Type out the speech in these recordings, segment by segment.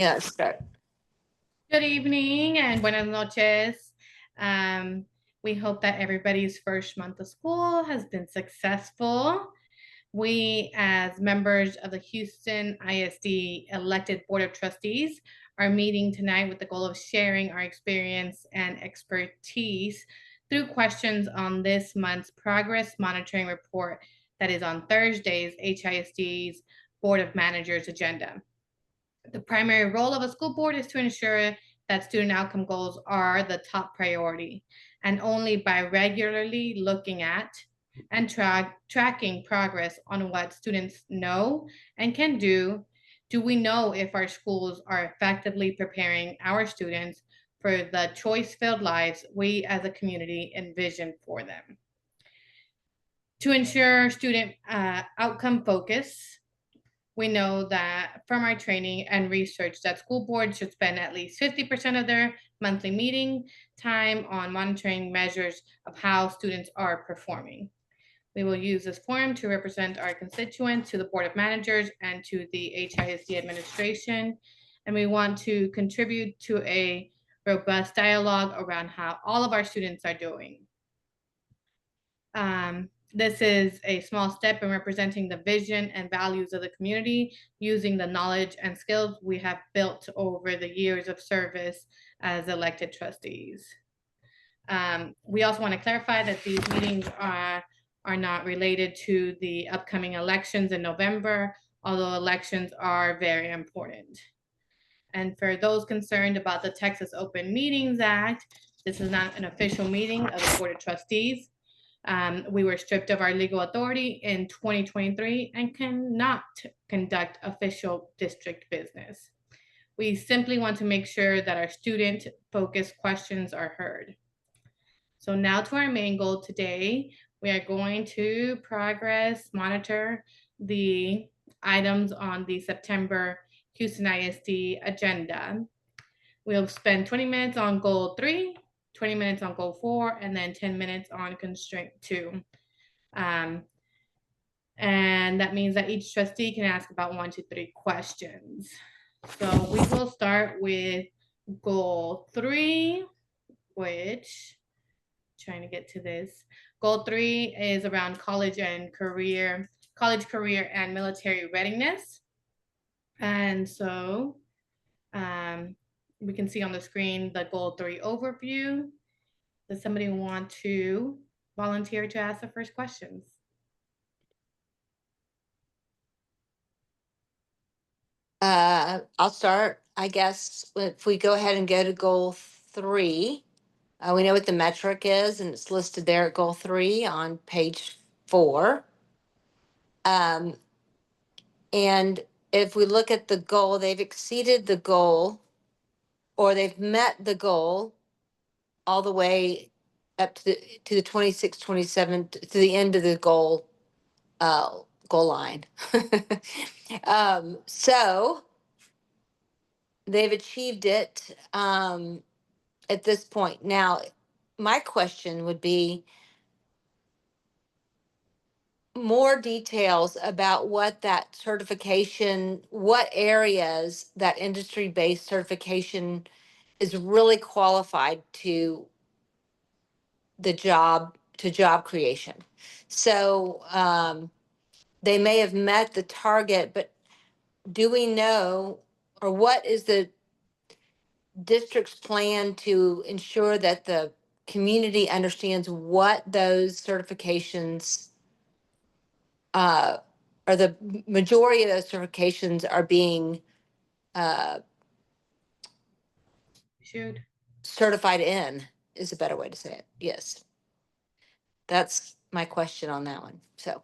Yeah, start. Good evening and buenas noches. We hope that everybody's first month of school has been successful. We, as members of the Houston ISD elected Board of Trustees, are meeting tonight with the goal of sharing our experience and expertise through questions on this month's progress monitoring report that is on Thursday's HISD's Board of Managers agenda. The primary role of a school board is to ensure that student outcome goals are the top priority, and only by regularly looking at and tracking progress on what students know and can do we know if our schools are effectively preparing our students for the choice-filled lives we as a community envision for them. To ensure student outcome focus, we know that from our training and research that school boards should spend at least 50% of their monthly meeting time on monitoring measures of how students are performing. We will use this forum to represent our constituents to the Board of Managers and to the HISD administration. And we want to contribute to a robust dialogue around how all of our students are doing. This is a small step in representing the vision and values of the community using the knowledge and skills we have built over the years of service as elected trustees. We also want to clarify that these meetings are not related to the upcoming elections in November, although elections are very important. And for those concerned about the Texas Open Meetings Act, this is not an official meeting of the Board of Trustees. We were stripped of our legal authority in 2023 and cannot conduct official district business. We simply want to make sure that our student-focused questions are heard. So now to our main goal today, we are going to progress monitor the items on the September Houston ISD agenda. We'll spend 20 minutes on goal 3, 20 minutes on goal 4, and then 10 minutes on constraint 2. And that means that each trustee can ask about 1 to 3 questions. So we will start with goal 3, which, trying to get to this. Goal 3 is around college career and military readiness. And so we can see on the screen the goal 3 overview. Does somebody want to volunteer to ask the first questions? I'll start, I guess, if we go ahead and go to goal 3. We know what the metric is, and it's listed there at goal 3 on page 4. And if we look at the goal, they've exceeded the goal, or they've met the goal all the way up to the 26, 27, to the end of the goal line. So they've achieved it at this point. Now, my question would be more details about what that certification, what areas that industry-based certification is really qualified to the job, to job creation. So they may have met the target, but do we know, or what is the district's plan to ensure that the community understands what those certifications or the majority of those certifications are being Shoot. certified in, is a better way to say it. Yes. That's my question on that one. So.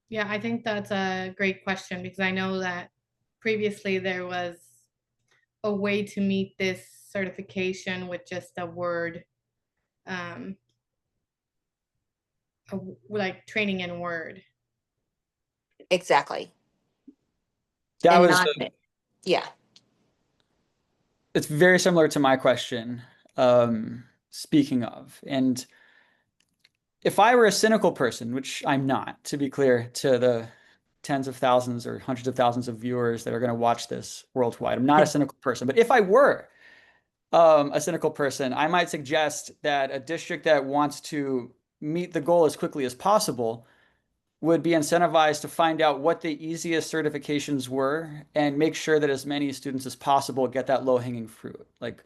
Yeah, I think that's a great question because I know that previously there was a way to meet this certification with just a word, like training in Word. Exactly. That And was, not, yeah. it's very similar to my question, speaking of. And if I were a cynical person, which I'm not, to be clear to the tens of thousands or hundreds of thousands of viewers that are going to watch this worldwide. I'm not a cynical person, but if I were a cynical person, I might suggest that a district that wants to meet the goal as quickly as possible would be incentivized to find out what the easiest certifications were and make sure that as many students as possible get that low-hanging fruit, like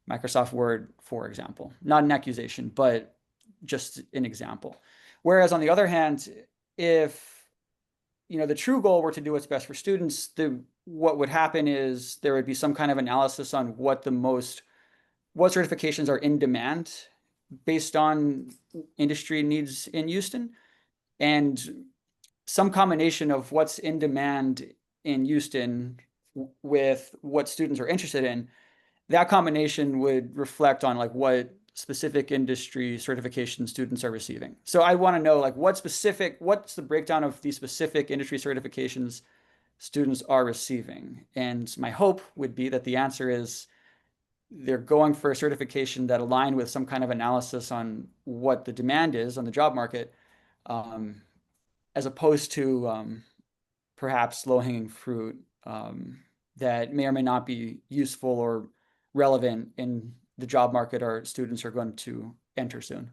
Microsoft Word, for example. Not an accusation, but just an example. Whereas on the other hand, if the true goal were to do what's best for students, what would happen is there would be some kind of analysis on what certifications are in demand based on industry needs in Houston, and some combination of what's in demand in Houston with what students are interested in. That combination would reflect on like what specific industry certification students are receiving. So I want to know like what's the breakdown of these specific industry certifications students are receiving. And my hope would be that the answer is they're going for a certification that align with some kind of analysis on what the demand is on the job market, as opposed to perhaps low-hanging fruit that may or may not be useful or relevant in the job market our students are going to enter soon.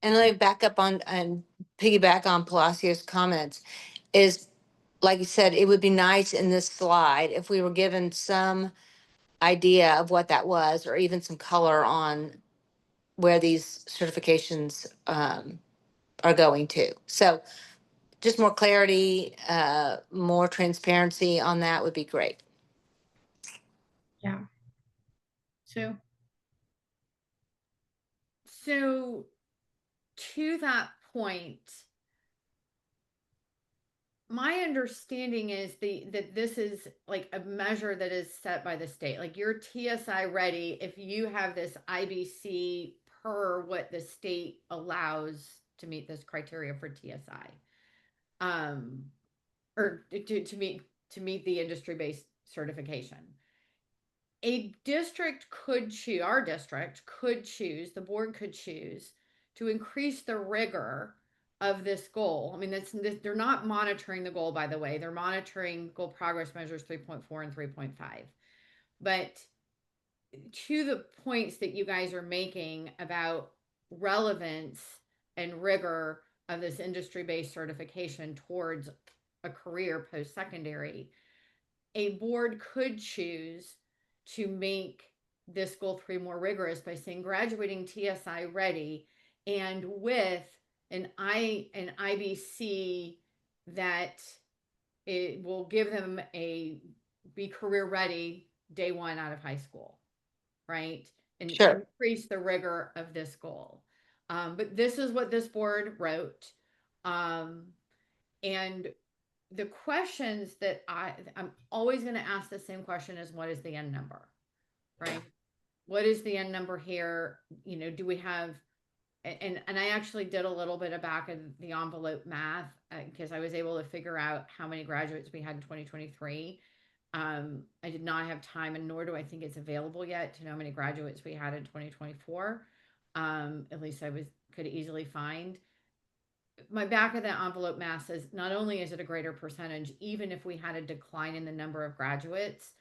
And let me back up on and piggyback on Palacio's comments is, like you said, it would be nice in this slide if we were given some idea of what that was, or even some color on where these certifications are going to. So just more clarity, more transparency on that would be great. Yeah. So to that point, my understanding is that this is like a measure that is set by the state. Like your TSI ready, if you have this IBC per what the state allows to meet this criteria for TSI, or to meet the industry-based certification. A district could choose, our district could choose, the board could choose to increase the rigor of this goal. I mean, they're not monitoring the goal, by the way. They're monitoring goal progress measures 3.4 and 3.5. But to the points that you guys are making about relevance and rigor of this industry-based certification towards a career post-secondary, a board could choose to make this goal 3 more rigorous by saying graduating TSI ready and with an IBC that it will give them be career ready day 1 out of high school, right? And Sure. increase the rigor of this goal. But this is what this board wrote. And the questions that I'm always going to ask the same question is, what is the end number, right? What is the end number here? Do we have, and I actually did a little bit of back of the envelope math because I was able to figure out how many graduates we had in 2023. I did not have time, and nor do I think it's available yet to know how many graduates we had in 2024. At least I could easily find. My back of the envelope math says not only is it a greater percentage, even if we had a decline in the number of graduates,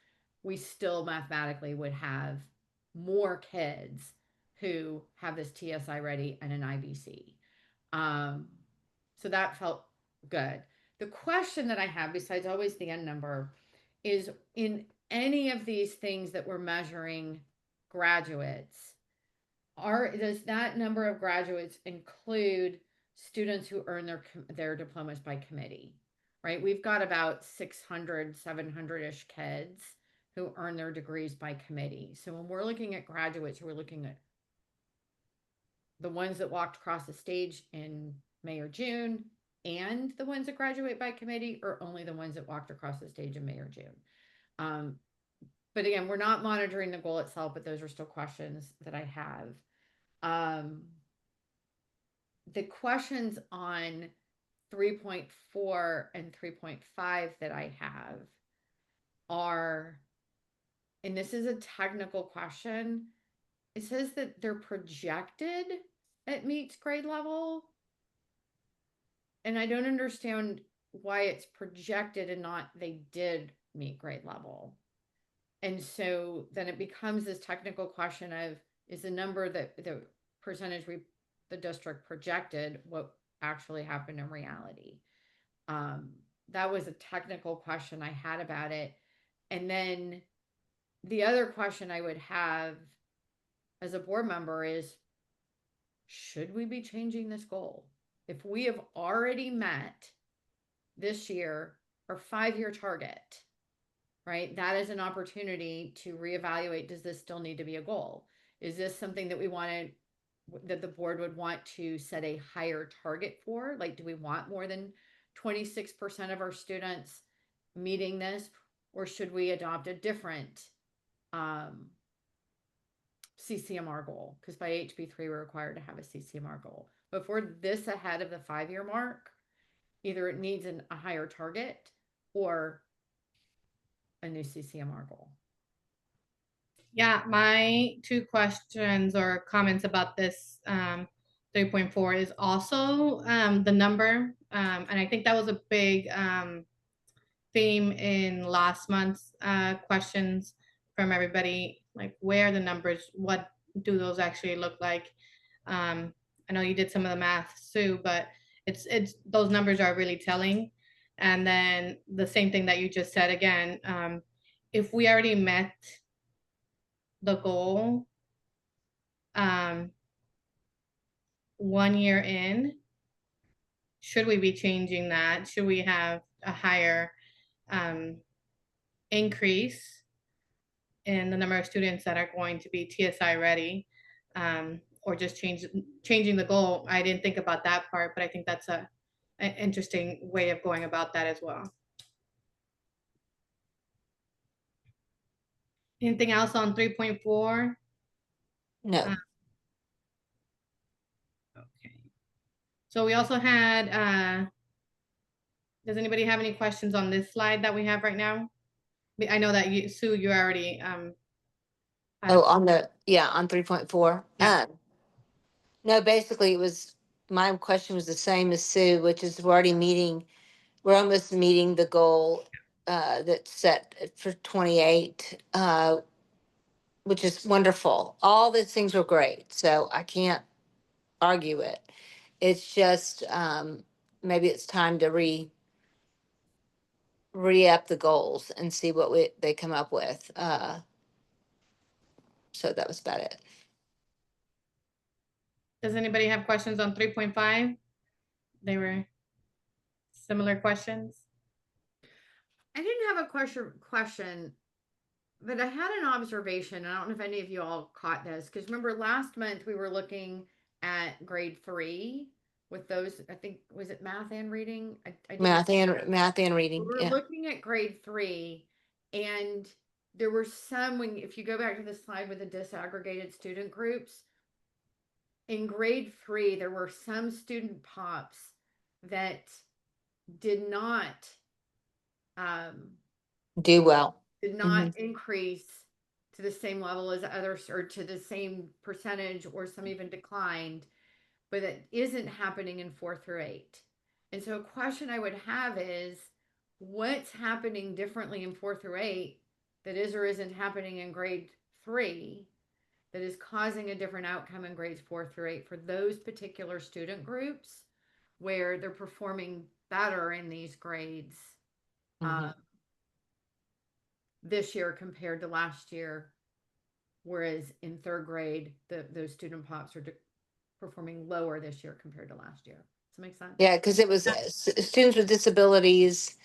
we still mathematically would have more kids who have this TSI ready and an IBC. So that felt good. The question that I have, besides always the end number, is in any of these things that we're measuring graduates, does that number of graduates include students who earn their diplomas by committee, right? We've got about 600, 700-ish kids who earn their degrees by committee. So when we're looking at graduates, we're looking at the ones that walked across the stage in May or June and the ones that graduate by committee, or only the ones that walked across the stage in May or June. But again, we're not monitoring the goal itself, but those are still questions that I have. The questions on 3.4 and 3.5 that I have are, and this is a technical question, it says that they're projected at meets grade level. And I don't understand why it's projected and not they did meet grade level. And so then it becomes this technical question of, is the number that the percentage the district projected what actually happened in reality? That was a technical question I had about it. And then the other question I would have as a board member is, should we be changing this goal? If we have already met this year our 5-year target, right? That is an opportunity to reevaluate. Does this still need to be a goal? Is this something that we wanted, that the board would want to set a higher target for? Like, do we want more than 26% of our students meeting this? Or should we adopt a different CCMR goal? Because by HB3, we're required to have a CCMR goal. But for this ahead of the 5-year mark, either it needs a higher target or a new CCMR goal. Yeah, my 2 questions or comments about this 3.4 is also the number. And I think that was a big theme in last month's questions from everybody, like where are the numbers, what do those actually look like? I know you did some of the math, Sue, but it's those numbers are really telling. And then the same thing that you just said again, if we already met the goal 1 year in, should we be changing that? Should we have a higher increase in the number of students that are going to be TSI ready, or just changing the goal? I didn't think about that part, but I think that's an interesting way of going about that as well. Anything else on 3.4? No. Okay. So we also had, does anybody have any questions on this slide that we have right now? I know that you, Sue, you already Oh, on 3.4. Yeah. No, basically it was, my question was the same as Sue, which is we're almost meeting the goal that's set for 28, which is wonderful. All these things were great, so I can't argue it. It's just maybe it's time to re-up the goals and see what they come up with. So that was about it. Does anybody have questions on 3.5? They were similar questions. I didn't have a question, but I had an observation. I don't know if any of you all caught this, because remember last month we were looking at grade 3 with those, I think, was it math and reading? I didn't- Math and reading. we were looking at grade 3, and there were some, if you go back to the slide with the disaggregated student groups, in grade 3, there were some student pops that did not Do well. did not increase to the same level as others, or to the same percentage, or some even declined, but it isn't happening in 4 through 8. And so a question I would have is, what's happening differently in 4 through 8 that is or isn't happening in grade 3 that is causing a different outcome in grades 4 through 8 for those particular student groups where they're performing better in these grades this year compared to last year, whereas in 3rd grade those student pops are performing lower this year compared to last year. Does that make sense? Yeah, because it was students with disabilities.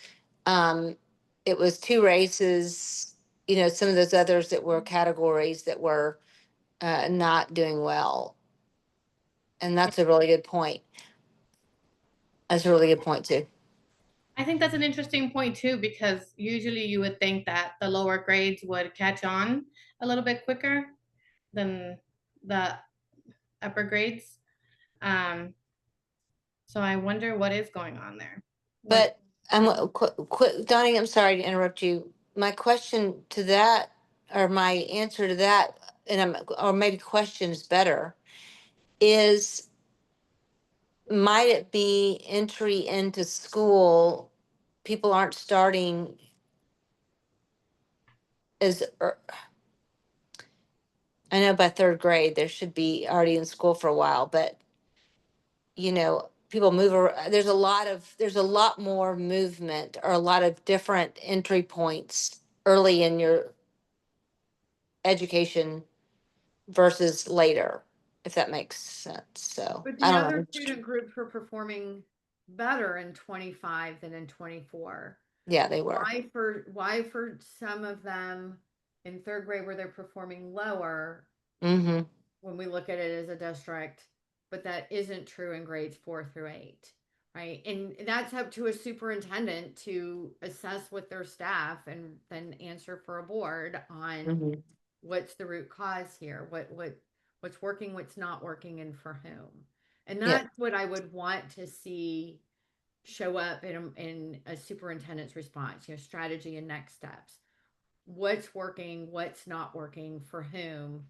It was 2 races, some of those others that were categories that were not doing well. And that's a really good point. That's a really good point too. I think that's an interesting point too, because usually you would think that the lower grades would catch on a little bit quicker than the upper grades. So I wonder what is going on there. But Donnie, I'm sorry to interrupt you. My question to that, or my answer to that, or maybe question is better, is might it be entry into school people aren't starting as I know by third grade they should be already in school for a while, but people move around. There's a lot more movement or a lot of different entry points early in your education versus later, if that makes sense. So But I the don't other know. student groups were performing better in 25 than in 24. Yeah, they were. Why for some of them in third grade where they're performing lower Mm-hmm. when we look at it as a district, but that isn't true in grades 4 through 8, right? And that's up to a superintendent to assess with their staff and then answer for a board on Mm-hmm. what's the root cause here, what's working, what's not working, and for whom. And Yep. that's what I would want to see show up in a superintendent's response, strategy and next steps. What's working, what's not working, for whom.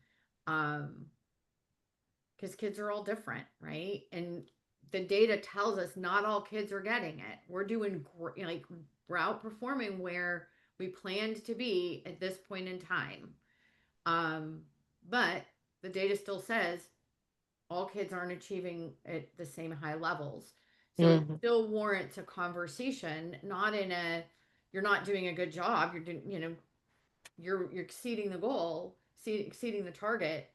Because kids are all different, right? And the data tells us not all kids are getting it. We're doing like we're outperforming where we planned to be at this point in time. But the data still says all kids aren't achieving at the same high levels. So it Mm-hmm. still warrants a conversation, not in a you're not doing a good job. You're doing, you're exceeding the goal, exceeding the target,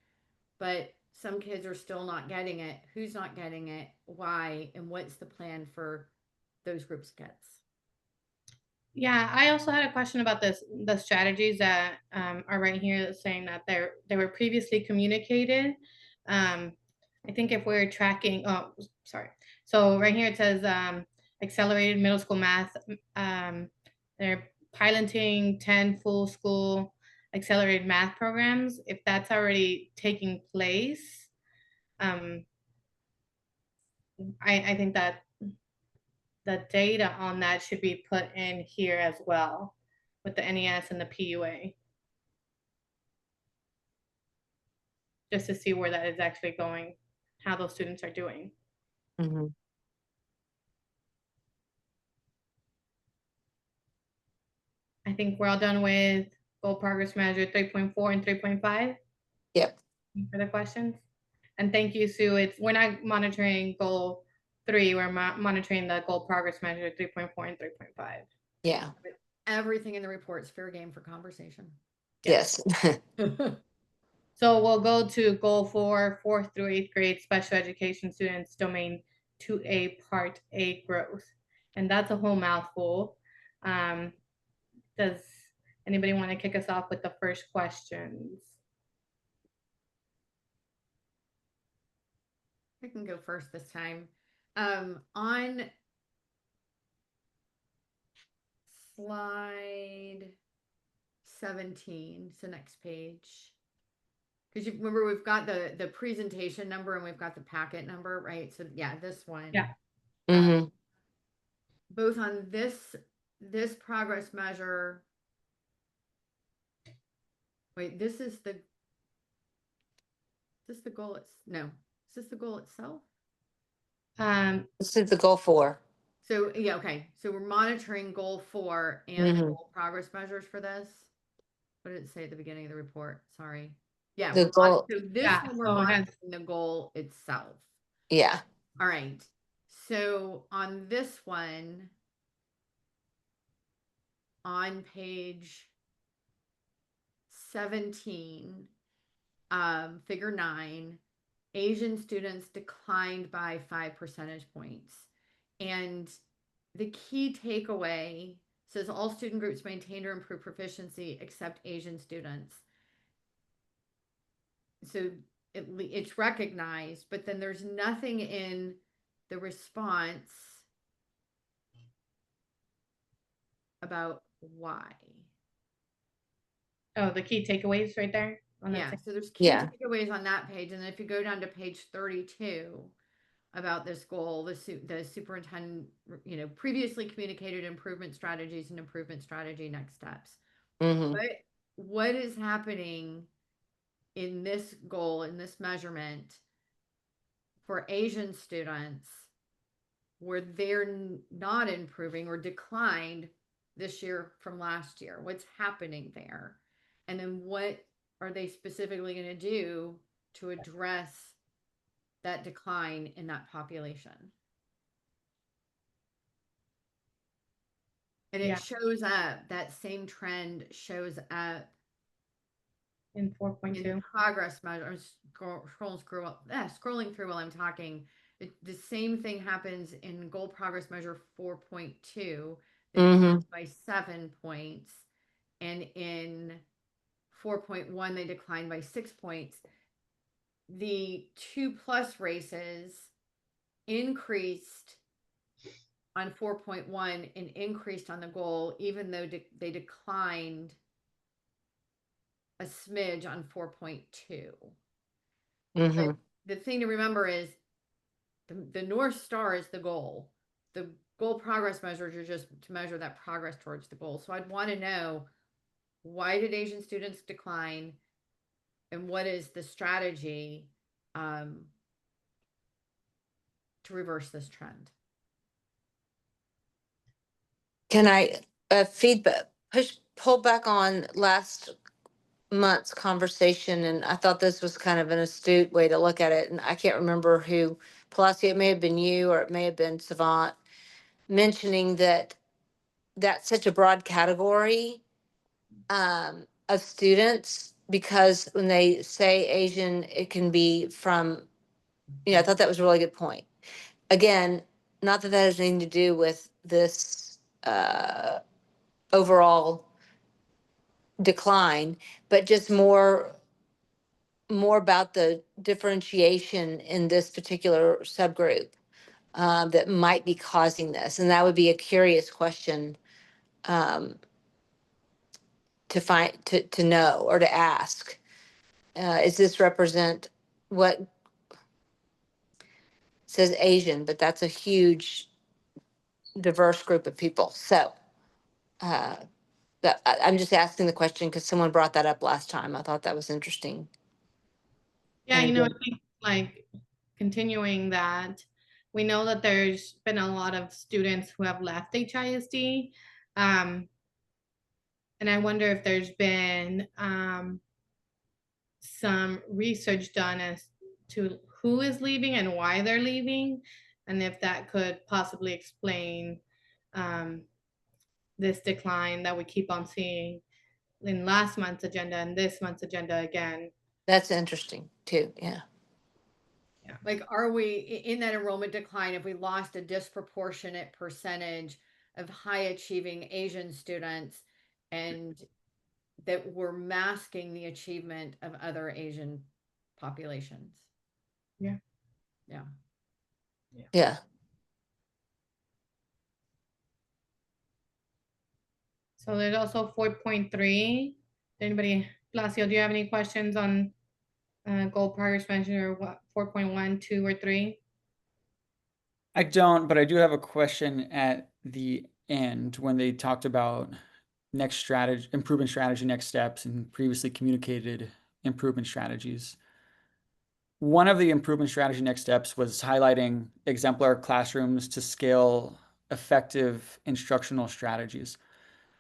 but some kids are still not getting it. Who's not getting it? Why? And what's the plan for those groups kids? Yeah, I also had a question about the strategies that are right here saying that they were previously communicated. I think if we're tracking, oh, sorry. So right here it says accelerated middle school math. They're piloting 10 full school accelerated math programs. If that's already taking place, I think that the data on that should be put in here as well with the NES and the PUA. Just to see where that is actually going, how those students are doing. Mm-hmm. I think we're all done with goal progress measure 3.4 and 3.5. Yep. Any further questions? And thank you, Sue. We're not monitoring goal 3, we're monitoring the goal progress measure 3.4 and 3.5. Yeah. Everything in the report is fair game for conversation. Yes. So we'll go to goal 4, 4th through 8th grade special education students, domain 2A, part A growth. And that's a whole mouthful. Does anybody want to kick us off with the first questions? I can go first this time. On slide 17, so next page. Because you remember we've got the presentation number and we've got the packet number, right? So yeah, this one. Yeah. Mm-hmm. Both on this progress measure. Wait, this is the goal? No. Is this the goal itself? This is the goal 4. So yeah, okay. So we're monitoring goal 4 and the Mm-hmm. goal progress measures for this. What did it say at the beginning of the report? Sorry. Yeah, The goal. so this Yeah, one we're so it has- monitoring the goal itself. Yeah. All right. So on this one, on page 17, figure 9, Asian students declined by 5 percentage points. And the key takeaway says all student groups maintained or improved proficiency except Asian students. So it's recognized, but then there's nothing in the response about why. Oh, the key takeaways right there. Yeah, so there's key Yeah. takeaways on that page, and then if you go down to page 32 about this goal, the superintendent, previously communicated improvement strategies and improvement strategy next steps. Mm-hmm. What is happening in this goal, in this measurement for Asian students where they're not improving or declined this year from last year? What's happening there? And then what are they specifically going to do to address that decline in that population? And it shows up, that same trend shows up in 4.2. in progress measure. Scrolling through while I'm talking. The same thing happens in goal progress measure 4.2. They declined by 7 points. And in 4.1, they declined by 6 points. The 2+ races increased on 4.1 and increased on the goal, even though they declined a smidge on 4.2. Mm-hmm. The thing to remember is the North Star is the goal. The goal progress measures are just to measure that progress towards the goal. So I'd want to know, why did Asian students decline, and what is the strategy to reverse this trend? Can I pull back on last month's conversation? And I thought this was kind of an astute way to look at it. And I can't remember who, Palacio, it may have been you or it may have been Savant, mentioning that that's such a broad category of students, because when they say Asian, it can be from, I thought that was a really good point. Again, not that that has anything to do with this overall decline, but just more about the differentiation in this particular subgroup that might be causing this. And that would be a curious question to know or to ask. Is this represent what says Asian, but that's a huge diverse group of people. So I'm just asking the question because someone brought that up last time. I thought that was interesting. Yeah, And I think like continuing that, we know that there's been a lot of students who have left HISD. And I wonder if there's been some research done as to who is leaving and why they're leaving, and if that could possibly explain this decline that we keep on seeing in last month's agenda and this month's agenda again. That's interesting too. Yeah. Like, are we in that enrollment decline if we lost a disproportionate percentage of high achieving Asian students, and that we're masking the achievement of other Asian populations? Yeah. Yeah. Yeah. So there's also 4.3. Anybody, Blasio, do you have any questions on goal progress measure, or what, 4.1, 2, or 3? I don't, but I do have a question at the end when they talked about next strategy, improvement strategy, next steps, and previously communicated improvement strategies. One of the improvement strategy next steps was highlighting exemplar classrooms to scale effective instructional strategies.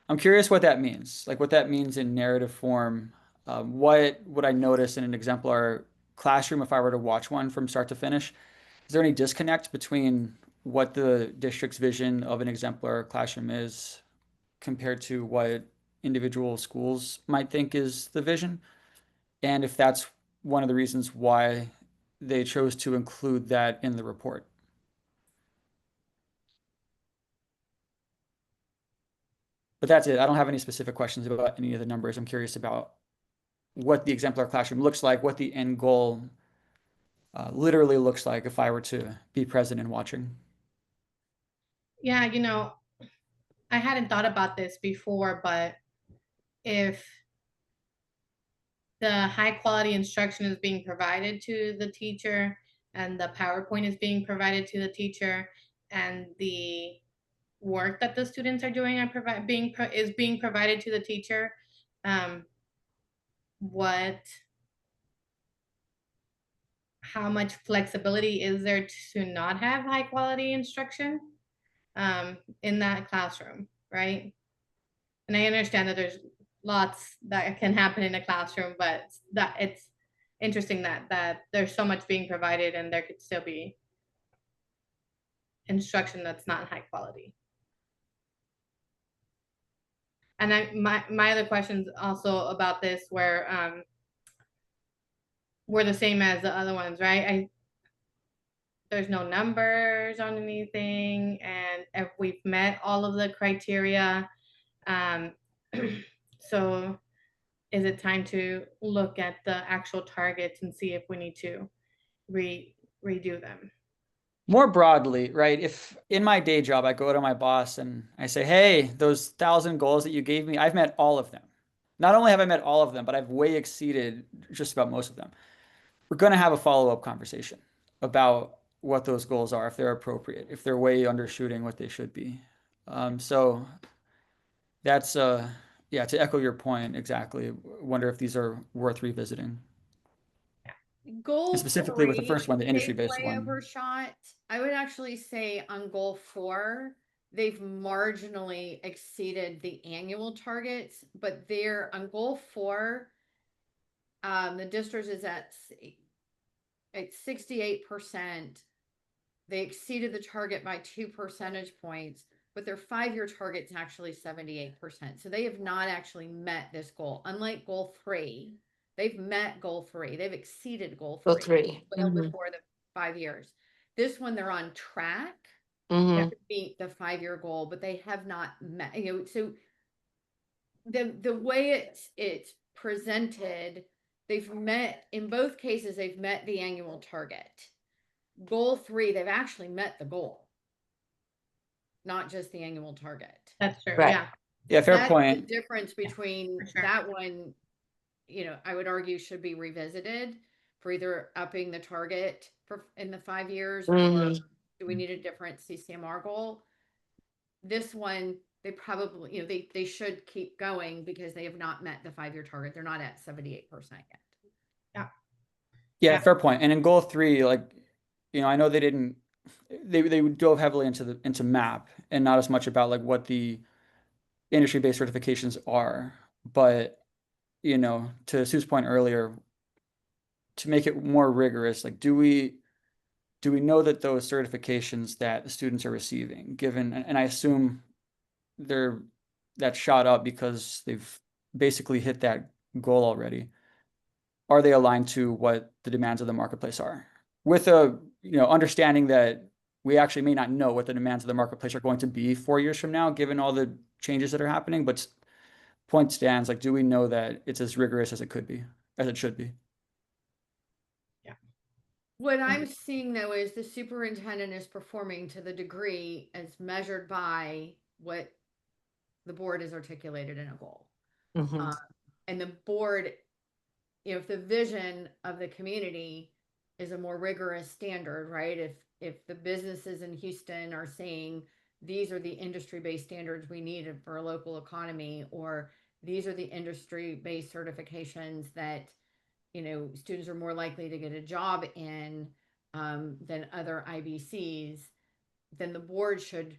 I'm curious what that means, like what that means in narrative form. What would I notice in an exemplar classroom if I were to watch one from start to finish? Is there any disconnect between what the district's vision of an exemplar classroom is compared to what individual schools might think is the vision? And if that's one of the reasons why they chose to include that in the report. But that's it. I don't have any specific questions about any of the numbers. I'm curious about what the exemplar classroom looks like, what the end goal literally looks like if I were to be present and watching. Yeah, I hadn't thought about this before, but if the high quality instruction is being provided to the teacher and the PowerPoint is being provided to the teacher, and the work that the students are doing is being provided to the teacher, how much flexibility is there to not have high quality instruction in that classroom, right? And I understand that there's lots that can happen in a classroom, but that it's interesting that there's so much being provided and there could still be instruction that's not high quality. And my other questions also about this were the same as the other ones, right? There's no numbers on anything, and if we've met all of the criteria, so is it time to look at the actual targets and see if we need to redo them? More broadly, right? If in my day job, I go to my boss and I say, hey, those 1,000 goals that you gave me, I've met all of them. Not only have I met all of them, but I've way exceeded just about most of them. We're going to have a follow-up conversation about what those goals are, if they're appropriate, if they're way undershooting what they should be. So that's, yeah, to echo your point exactly, wonder if these are worth revisiting. Goal And specifically with the 3, first one, the they've industry-based way one. overshot. I would actually say on goal 4, they've marginally exceeded the annual targets, but they're on goal 4, the district is at 68%. They exceeded the target by 2 percentage points, but their 5-year target's actually 78%. So they have not actually met this goal. Unlike goal 3, they've met goal 3. They've exceeded goal 3. Goal 3. Well before the 5 years. This one, they're on track Mm-hmm. to meet the 5-year goal, but they have not met. So the way it's presented, they've met, in both cases, they've met the annual target. Goal 3, they've actually met the goal, not just the annual target. That's true. Right. Yeah. Yeah, fair That's point. the difference between For sure. that one, I would argue should be revisited for either upping the target for in the 5 years, or Mhm. do we need a different CCMR goal? This one, they probably, they should keep going because they have not met the 5-year target. They're not at 78% yet. Yeah, Yeah. fair point. And in goal 3, like, I know they dove heavily into MAP and not as much about like what the industry-based certifications are. But, to Sue's point earlier, to make it more rigorous, like do we know that those certifications that the students are receiving, given, and I assume that shot up because they've basically hit that goal already, are they aligned to what the demands of the marketplace are? With a, understanding that we actually may not know what the demands of the marketplace are going to be 4 years from now, given all the changes that are happening. But point stands, like, do we know that it's as rigorous as it could be, as it should be? What I'm seeing though is the superintendent is performing to the degree as measured by what the board has articulated in a goal. Mhm. And the board, if the vision of the community is a more rigorous standard, right? If the businesses in Houston are saying these are the industry-based standards we need for a local economy, or these are the industry-based certifications that students are more likely to get a job in than other IBCs, then the board should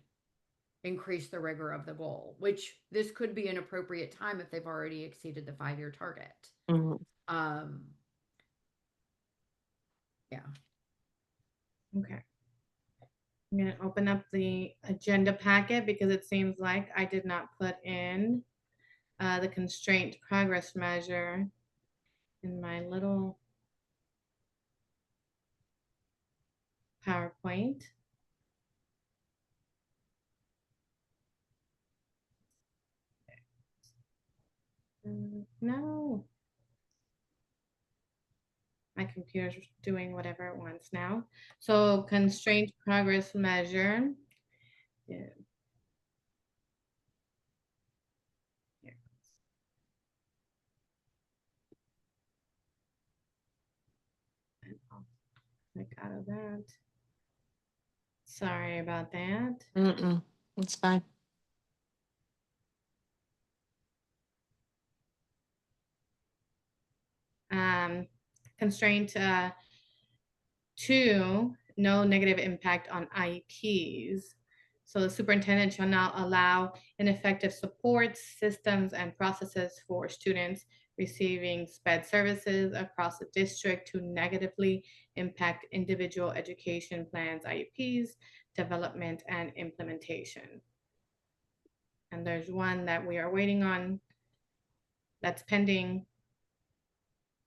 increase the rigor of the goal, which this could be an appropriate time if they've already exceeded the 5-year target. Mhm. Yeah. Okay. I'm going to open up the agenda packet because it seems like I did not put in the constraint progress measure in my little PowerPoint. No. My computer's doing whatever it wants now. So constraint progress measure. Yeah. Here. And I'll click out of that. Sorry about that. Mm-mm. It's fine. Constraint 2, no negative impact on IEPs. So the superintendent shall not allow ineffective supports, systems, and processes for students receiving SPED services across the district to negatively impact individual education plans, IEPs, development, and implementation. And there's one that we are waiting on that's pending.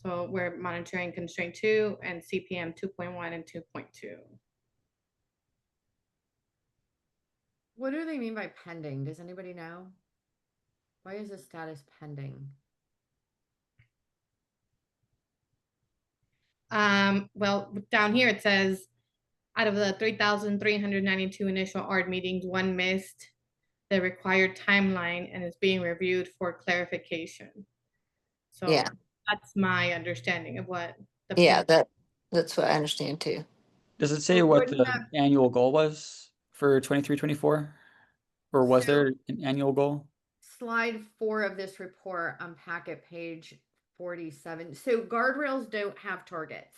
So we're monitoring constraint 2 and CPM 2.1 and 2.2. What do they mean by pending? Does anybody know? Why is the status pending? Well, down here it says, out of the 3,392 initial ARD meetings, 1 missed the required timeline and is being reviewed for clarification. So Yeah. that's my understanding of what the Yeah, that's what I understand too. Does it say Well, what wouldn't the that- annual goal was for 23-24? Or was So- there an annual goal? Slide 4 of this report on packet page 47. So guardrails don't have targets.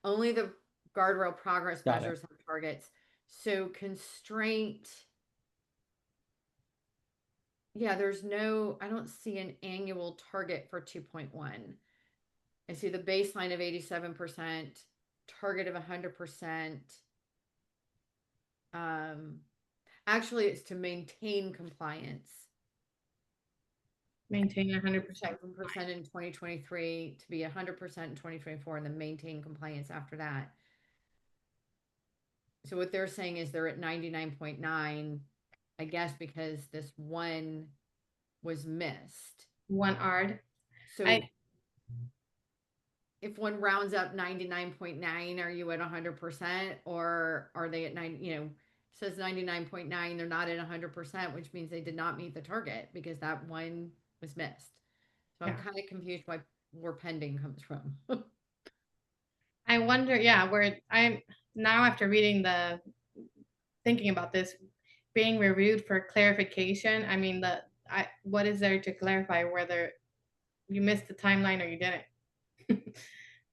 Only the guardrail progress Got it. measures have targets. So constraint, yeah, there's no, I don't see an annual target for 2.1. I see the baseline of 87%, target of 100%. Actually, it's to maintain compliance. maintain 100%. 7% in 2023 to be 100% in 2024 and then maintain compliance after that. So what they're saying is they're at 99.9, I guess, because this one was missed. 1 ARD. So if one rounds up 99.9, are you at 100% or are they at 9, you know, says 99.9, they're not at 100%, which means they did not meet the target because that one was missed. So I'm Yeah. kind of confused where pending comes from. I wonder, yeah, where I'm now after thinking about this, being reviewed for clarification. I mean, what is there to clarify whether you missed the timeline or you didn't?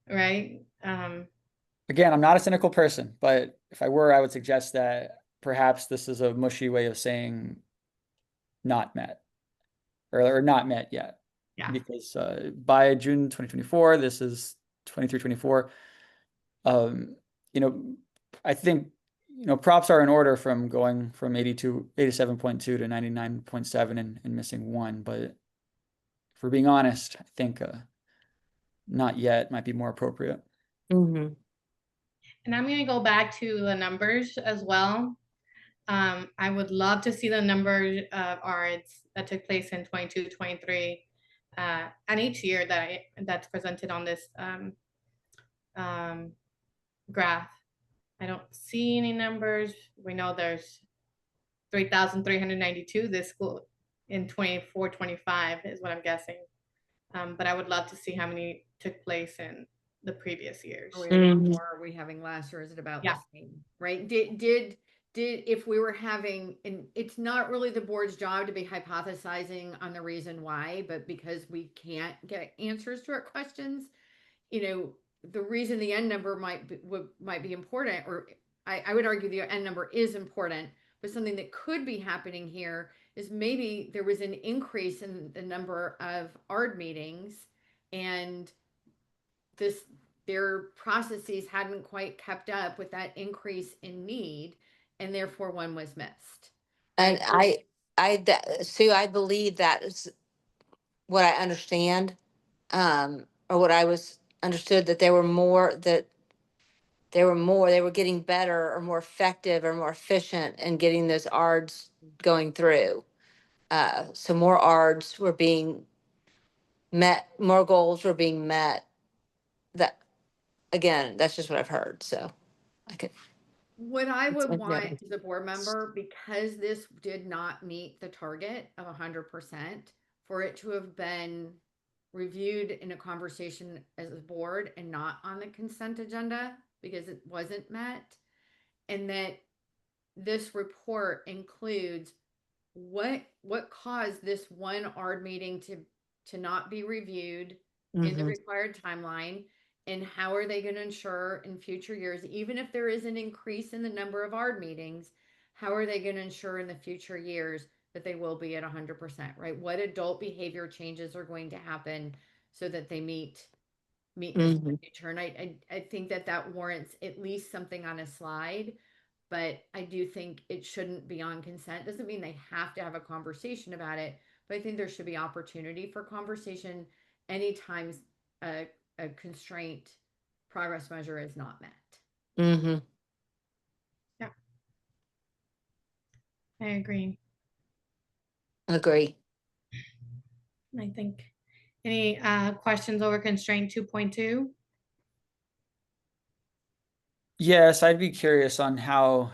Right? Again, I'm not a cynical person, but if I were, I would suggest that perhaps this is a mushy way of saying not met or not met yet. Yeah. Because by June 2024, this is 23-24. You know, I think, you know, props are in order from going from 87.2 to 99.7 and missing 1. But if we're being honest, I think not yet might be more appropriate. Mm-hmm. And I'm going to go back to the numbers as well. I would love to see the numbers of ARDs that took place in 22, 23, and each year that's presented on this graph. I don't see any numbers. We know there's 3,392 this school in 24, 25 is what I'm guessing. But I would love to see how many took place in the previous years. Are we having Mhm. more? Are we having less, or is it about Yeah. the same? Right? Did if we were having, and it's not really the board's job to be hypothesizing on the reason why, but because we can't get answers to our questions, you know, the reason the N number might be important, or I would argue the N number is important, but something that could be happening here is maybe there was an increase in the number of ARD meetings and their processes hadn't quite kept up with that increase in need, and therefore one was missed. And Sue, I believe that is what I understand, or what I was understood, that they were getting better or more effective or more efficient in getting those ARDs going through. So more ARDs were being met, more goals were being met. That, again, that's just what I've heard. So I could. What I That's would my want feeling. as a board member, because this did not meet the target of 100%, for it to have been reviewed in a conversation as a board and not on the consent agenda because it wasn't met, and that this report includes what caused this one ARD meeting to not be reviewed in the Mhm. required timeline, And how are they going to ensure in future years, even if there is an increase in the number of ARD meetings, how are they going to ensure in the future years that they will be at 100%, right? What adult behavior changes are going to happen so that they meet this in the future? And I think that warrants at least something on a slide, but I do think it shouldn't be on consent. Doesn't mean they have to have a conversation about it, but I think there should be opportunity for conversation anytime a constraint progress measure is not met. Mm-hmm. Yeah, I agree. Agree. I think any questions over constraint 2.2? Yes, I'd be curious on how,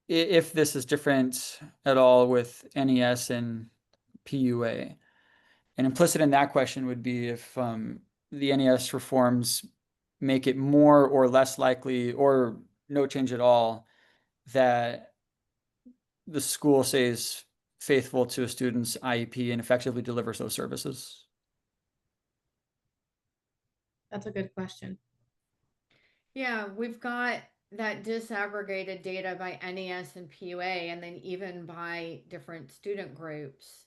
if this is different at all with NES and PUA. And implicit in that question would be if the NES reforms make it more or less likely, or no change at all, that the school stays faithful to a student's IEP and effectively delivers those services. That's a good question. Yeah, we've got that disaggregated data by NES and PUA, and then even by different student groups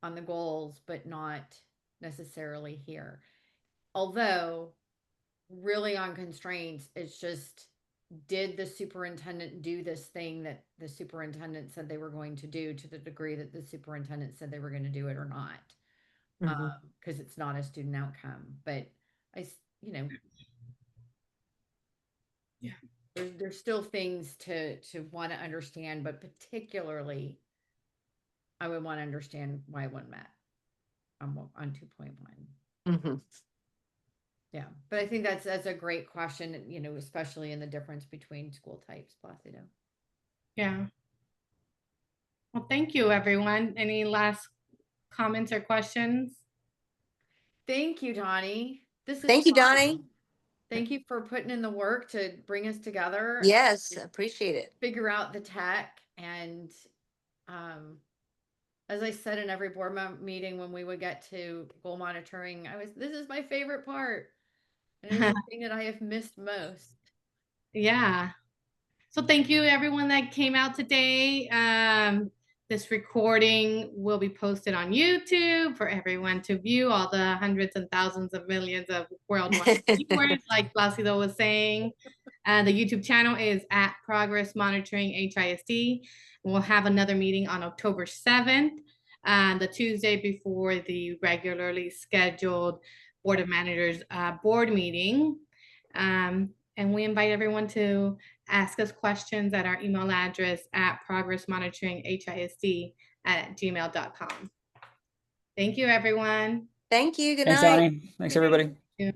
on the goals, but not necessarily here. Although, really on constraints, it's just, did the superintendent do this thing that the superintendent said they were going to do to the degree that the superintendent said they were going to do it or not? Because it's not a student outcome. But Yeah, there's still things to want to understand, but particularly I would want to understand why one met on 2.1. Mm-hmm. Yeah, but I think that's a great question, especially in the difference between school types, Placido. yeah. Well, thank you, everyone. Any last comments or questions? Thank you, Donnie. This is Thank you, fun. Donnie. Thank you for putting in the work to bring us together. Yes, appreciate it. Figure out the tech. And as I said in every board meeting, when we would get to goal monitoring, this is my favorite part. And it is the thing that I have missed most. Yeah. So thank you everyone that came out today. This recording will be posted on YouTube for everyone to view, all the hundreds and thousands of millions of worldwide viewers, like Placido was saying. The YouTube channel is at Progress Monitoring HISD. We'll have another meeting on October 7th, the Tuesday before the regularly scheduled Board of Managers board meeting. And we invite everyone to ask us questions at our email address at progressmonitoringhisd@gmail.com. Thank you, everyone. Thank you. Good Thanks, night. Donnie. Thanks, everybody. Yeah.